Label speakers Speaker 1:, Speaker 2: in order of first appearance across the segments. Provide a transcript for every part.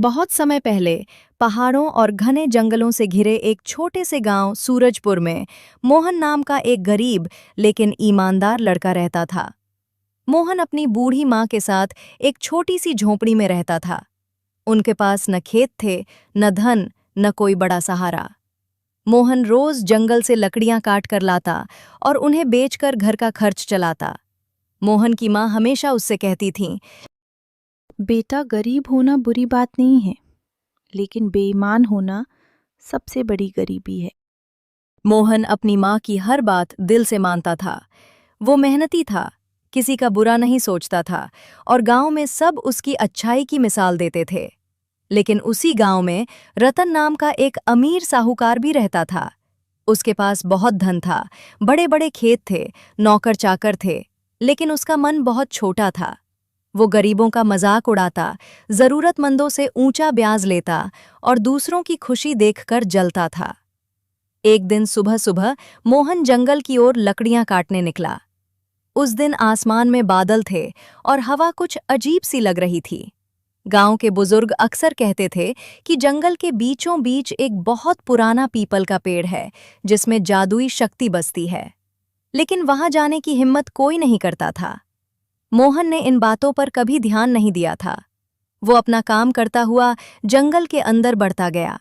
Speaker 1: बहुत समय पहले पहाड़ों और घने जंगलों से घिरे एक छोटे से गांव सूरजपुर में मोहन नाम का एक गरीब लेकिन ईमानदार लड़का रहता था। मोहन अपनी बूढ़ी माँ के साथ एक छोटी सी झोंपड़ी में रहता था। उनके पास न खेत थे, न धन, न कोई बड़ा सहारा। मोहन रोज जंगल से लकड़ियां काट कर लाता और उन्हें बेचकर घर का खर्च चलाता। मोहन की माँ हमेशा उससे कहती थीं,
Speaker 2: बेटा, गरीब होना बुरी बात नहीं है, लेकिन बेईमान होना सबसे बड़ी गरीबी है।
Speaker 1: मोहन अपनी माँ की हर बात दिल से मानता था। वो मेहनती था, किसी का बुरा नहीं सोचता था और गांव में सब उसकी अच्छाई की मिसाल देते थे। लेकिन उसी गांव में रतन नाम का एक अमीर साहूकार भी रहता था। उसके पास बहुत धन था, बड़े बड़े खेत थे, नौकर चाकर थे, लेकिन उसका मन बहुत छोटा था। वो गरीबों का मजाक उड़ाता, जरूरतमंदों से ऊंचा ब्याज लेता और दूसरों की खुशी देखकर जलता था। एक दिन सुबह सुबह मोहन जंगल की ओर लकड़ियां काटने निकला। उस दिन आसमान में बादल थे और हवा कुछ अजीब सी लग रही थी। गांव के बुजुर्ग अक्सर कहते थे कि जंगल के बीचों बीच एक बहुत पुराना पीपल का पेड़ है जिसमें जादुई शक्ति बसती है, लेकिन वहां जाने की हिम्मत कोई नहीं करता था। मोहन ने इन बातों पर कभी ध्यान नहीं दिया था। वो अपना काम करता हुआ जंगल के अंदर बढ़ता गया।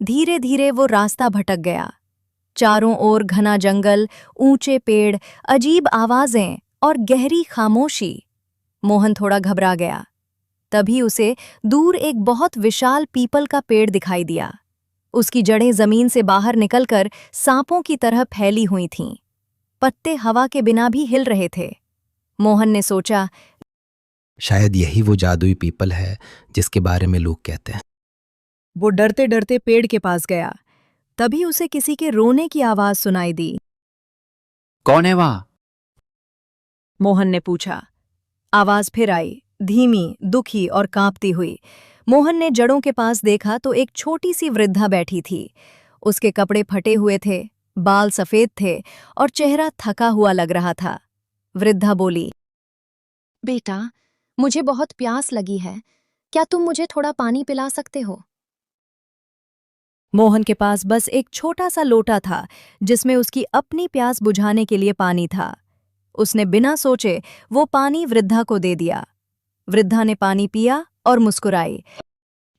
Speaker 1: धीरे धीरे वो रास्ता भटक गया। चारों ओर घना जंगल, ऊंचे पेड़, अजीब आवाजें और गहरी खामोशी। मोहन थोड़ा घबरा गया। तभी उसे दूर एक बहुत विशाल पीपल का पेड़ दिखाई दिया। उसकी जड़ें जमीन से बाहर निकलकर सांपों की तरह फैली हुई थीं। पत्ते हवा के बिना भी हिल रहे थे। मोहन ने सोचा,
Speaker 3: शायद यही वो जादुई पीपल है जिसके बारे में लोग कहते हैं।
Speaker 1: वो डरते डरते पेड़ के पास गया। तभी उसे किसी के रोने की आवाज सुनाई दी।
Speaker 4: कौन है वहां?
Speaker 1: मोहन ने पूछा। आवाज फिर आई, धीमी, दुखी और कांपती हुई। मोहन ने जड़ों के पास देखा तो एक छोटी सी वृद्धा बैठी थी। उसके कपड़े फटे हुए थे, बाल सफेद थे और चेहरा थका हुआ लग रहा था। वृद्धा बोली,
Speaker 5: बेटा, मुझे बहुत प्यास लगी है। क्या तुम मुझे थोड़ा पानी पिला सकते हो?
Speaker 1: मोहन के पास बस एक छोटा सा लोटा था जिसमें उसकी अपनी प्यास बुझाने के लिए पानी था। उसने बिना सोचे वो पानी वृद्धा को दे दिया। वृद्धा ने पानी पिया और मुस्कुराई।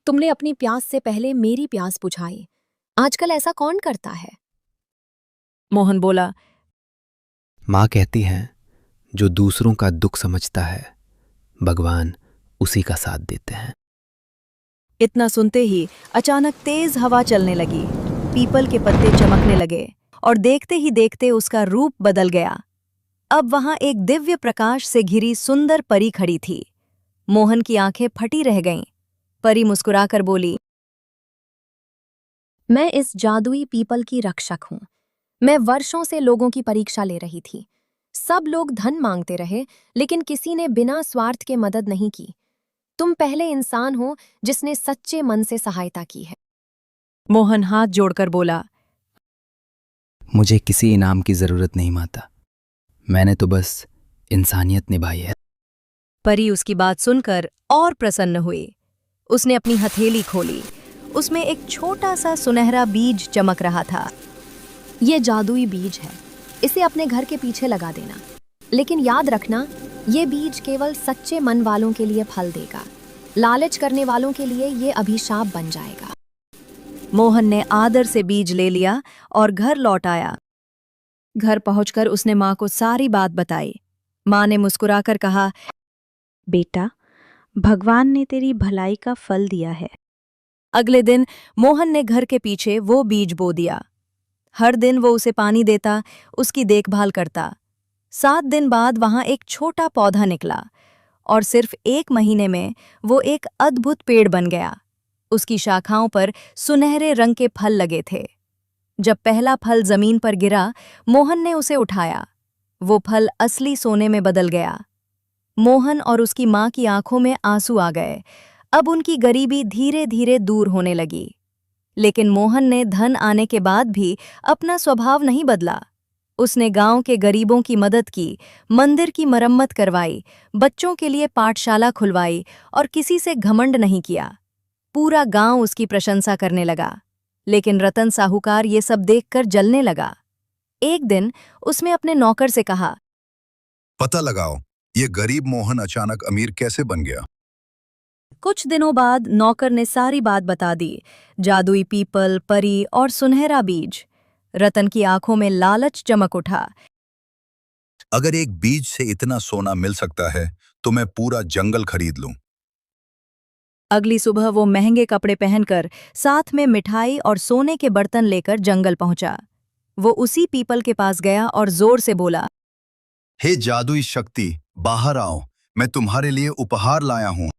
Speaker 5: तुमने अपनी प्यास से पहले मेरी प्यास बुझाई। आजकल ऐसा कौन करता है?
Speaker 1: मोहन बोला,
Speaker 3: माँ कहती हैं, जो दूसरों का दुख समझता है, भगवान उसी का साथ देते हैं।
Speaker 1: इतना सुनते ही अचानक तेज हवा चलने लगी। पीपल के पत्ते चमकने लगे और देखते ही देखते उसका रूप बदल गया। अब वहां एक दिव्य प्रकाश से घिरी सुंदर परी खड़ी थी। मोहन की आंखें फटी रह गईं। परी मुस्कुराकर बोली,
Speaker 5: मैं इस जादुई पीपल की रक्षक हूं। मैं वर्षों से लोगों की परीक्षा ले रही थी। सब लोग धन मांगते रहे, लेकिन किसी ने बिना स्वार्थ के मदद नहीं की। तुम पहले इंसान हो जिसने सच्चे मन से सहायता की है।
Speaker 1: मोहन हाथ जोड़कर बोला,
Speaker 3: मुझे किसी इनाम की जरूरत नहीं माता, मैंने तो बस इंसानियत निभाई है।
Speaker 1: परी उसकी बात सुनकर और प्रसन्न हुई। उसने अपनी हथेली खोली। उसमें एक छोटा सा सुनहरा बीज चमक रहा था।
Speaker 5: ये जादुई बीज है। इसे अपने घर के पीछे लगा देना। लेकिन याद रखना, ये बीज केवल सच्चे मन वालों के लिए फल देगा। लालच करने वालों के लिए ये अभिशाप बन जाएगा।
Speaker 1: मोहन ने आदर से बीज ले लिया और घर लौट आया। घर पहुंचकर उसने माँ को सारी बात बताई। माँ ने मुस्कुराकर कहा,
Speaker 2: बेटा, भगवान ने तेरी भलाई का फल दिया है।
Speaker 1: अगले दिन मोहन ने घर के पीछे वो बीज बो दिया। हर दिन वो उसे पानी देता, उसकी देखभाल करता। 7 दिन बाद वहां एक छोटा पौधा निकला और सिर्फ 1 महीने में वो एक अद्भुत पेड़ बन गया। उसकी शाखाओं पर सुनहरे रंग के फल लगे थे। जब पहला फल जमीन पर गिरा, मोहन ने उसे उठाया। वो फल असली सोने में बदल गया। मोहन और उसकी माँ की आंखों में आंसू आ गए। अब उनकी गरीबी धीरे धीरे दूर होने लगी। लेकिन मोहन ने धन आने के बाद भी अपना स्वभाव नहीं बदला। उसने गांव के गरीबों की मदद की, मंदिर की मरम्मत करवाई, बच्चों के लिए पाठशाला खुलवाई और किसी से घमंड नहीं किया। पूरा गांव उसकी प्रशंसा करने लगा। लेकिन रतन साहूकार ये सब देखकर जलने लगा। एक दिन उसने अपने नौकर से कहा,
Speaker 6: पता लगाओ, ये गरीब मोहन अचानक अमीर कैसे बन गया।
Speaker 1: कुछ दिनों बाद नौकर ने सारी बात बता दी, जादुई पीपल, परी और सुनहरा बीज। रतन की आंखों में लालच चमक उठा।
Speaker 6: अगर एक बीज से इतना सोना मिल सकता है तो मैं पूरा जंगल खरीद लूं।
Speaker 1: अगली सुबह वो महंगे कपड़े पहनकर साथ में मिठाई और सोने के बर्तन लेकर जंगल पहुंचा। वो उसी पीपल के पास गया और जोर से बोला,
Speaker 6: हे जादुई शक्ति, बाहर आओ, मैं तुम्हारे लिए उपहार लाया हूं।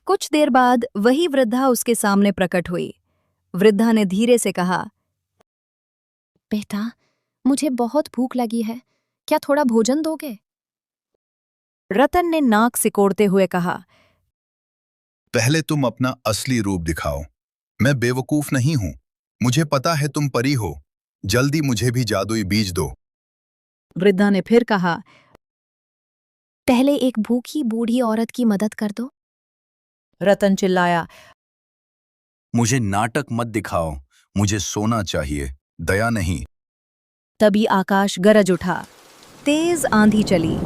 Speaker 1: कुछ देर बाद वही वृद्धा उसके सामने प्रकट हुई। वृद्धा ने धीरे से कहा,
Speaker 5: बेटा, मुझे बहुत भूख लगी है, क्या थोड़ा भोजन दोगे?
Speaker 1: रतन ने नाक सिकोड़ते हुए कहा,
Speaker 6: पहले तुम अपना असली रूप दिखाओ। मैं बेवकूफ नहीं हूं, मुझे पता है तुम परी हो। जल्दी मुझे भी जादुई बीज दो।
Speaker 1: वृद्धा ने फिर कहा,
Speaker 5: पहले एक भूखी बूढ़ी औरत की मदद कर दो।
Speaker 1: रतन चिल्लाया,
Speaker 6: मुझे नाटक मत दिखाओ, मुझे सोना चाहिए, दया नहीं।
Speaker 1: तभी आकाश गरज उठा। तेज आंधी चली।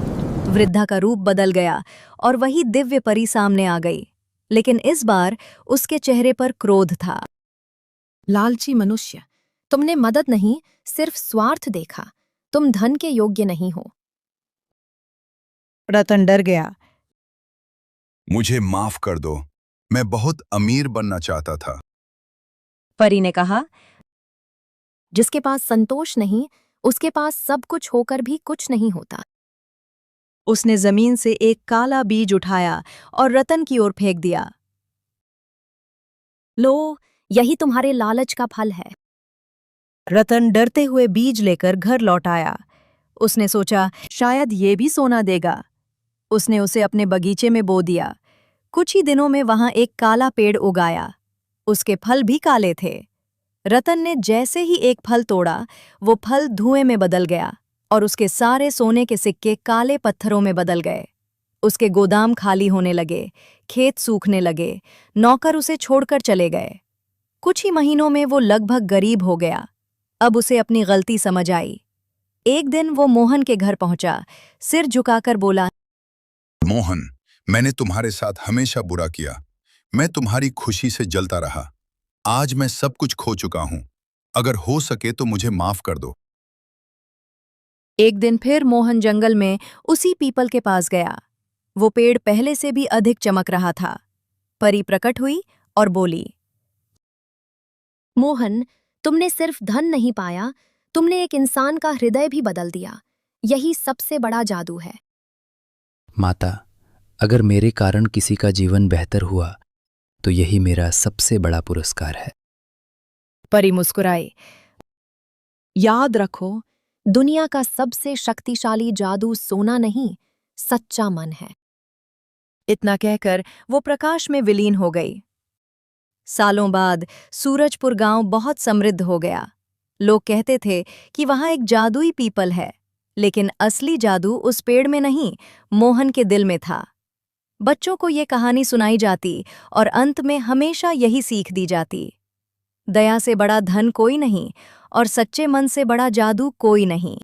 Speaker 1: वृद्धा का रूप बदल गया और वही दिव्य परी सामने आ गई। लेकिन इस बार उसके चेहरे पर क्रोध था।
Speaker 5: लालची मनुष्य, तुमने मदद नहीं, सिर्फ स्वार्थ देखा। तुम धन के योग्य नहीं हो।
Speaker 1: रतन डर गया।
Speaker 6: मुझे माफ कर दो, मैं बहुत अमीर बनना चाहता था।
Speaker 1: परी ने कहा,
Speaker 5: जिसके पास संतोष नहीं, उसके पास सब कुछ होकर भी कुछ नहीं होता।
Speaker 1: उसने जमीन से एक काला बीज उठाया और रतन की ओर फेंक दिया।
Speaker 5: लो, यही तुम्हारे लालच का फल है।
Speaker 1: रतन डरते हुए बीज लेकर घर लौट आया। उसने सोचा, शायद ये भी सोना देगा। उसने उसे अपने बगीचे में बो दिया। कुछ ही दिनों में वहां एक काला पेड़ उगाया। उसके फल भी काले थे। रतन ने जैसे ही एक फल तोड़ा, वो फल धुएं में बदल गया और उसके सारे सोने के सिक्के काले पत्थरों में बदल गए। उसके गोदाम खाली होने लगे, खेत सूखने लगे, नौकर उसे छोड़कर चले गए। कुछ ही महीनों में वो लगभग गरीब हो गया। अब उसे अपनी गलती समझ आई। एक दिन वो मोहन के घर पहुंचा, सिर झुकाकर बोला,
Speaker 6: मोहन, मैंने तुम्हारे साथ हमेशा बुरा किया। मैं तुम्हारी खुशी से जलता रहा। आज मैं सब कुछ खो चुका हूं। अगर हो सके तो मुझे माफ कर दो।
Speaker 1: एक दिन फिर मोहन जंगल में उसी पीपल के पास गया। वो पेड़ पहले से भी अधिक चमक रहा था। परी प्रकट हुई और बोली,
Speaker 5: मोहन, तुमने सिर्फ धन नहीं पाया, तुमने एक इंसान का हृदय भी बदल दिया। यही सबसे बड़ा जादू है।
Speaker 3: माता, अगर मेरे कारण किसी का जीवन बेहतर हुआ तो यही मेरा सबसे बड़ा पुरस्कार है।
Speaker 1: परी मुस्कुराई।
Speaker 5: याद रखो, दुनिया का सबसे शक्तिशाली जादू सोना नहीं, सच्चा मन है।
Speaker 1: इतना कहकर वो प्रकाश में विलीन हो गई। सालों बाद सूरजपुर गांव बहुत समृद्ध हो गया। लोग कहते थे कि वहां एक जादुई पीपल है, लेकिन असली जादू उस पेड़ में नहीं, मोहन के दिल में था। बच्चों को ये कहानी सुनाई जाती और अंत में हमेशा यही सीख दी जाती, दया से बड़ा धन कोई नहीं और सच्चे मन से बड़ा जादू कोई नहीं।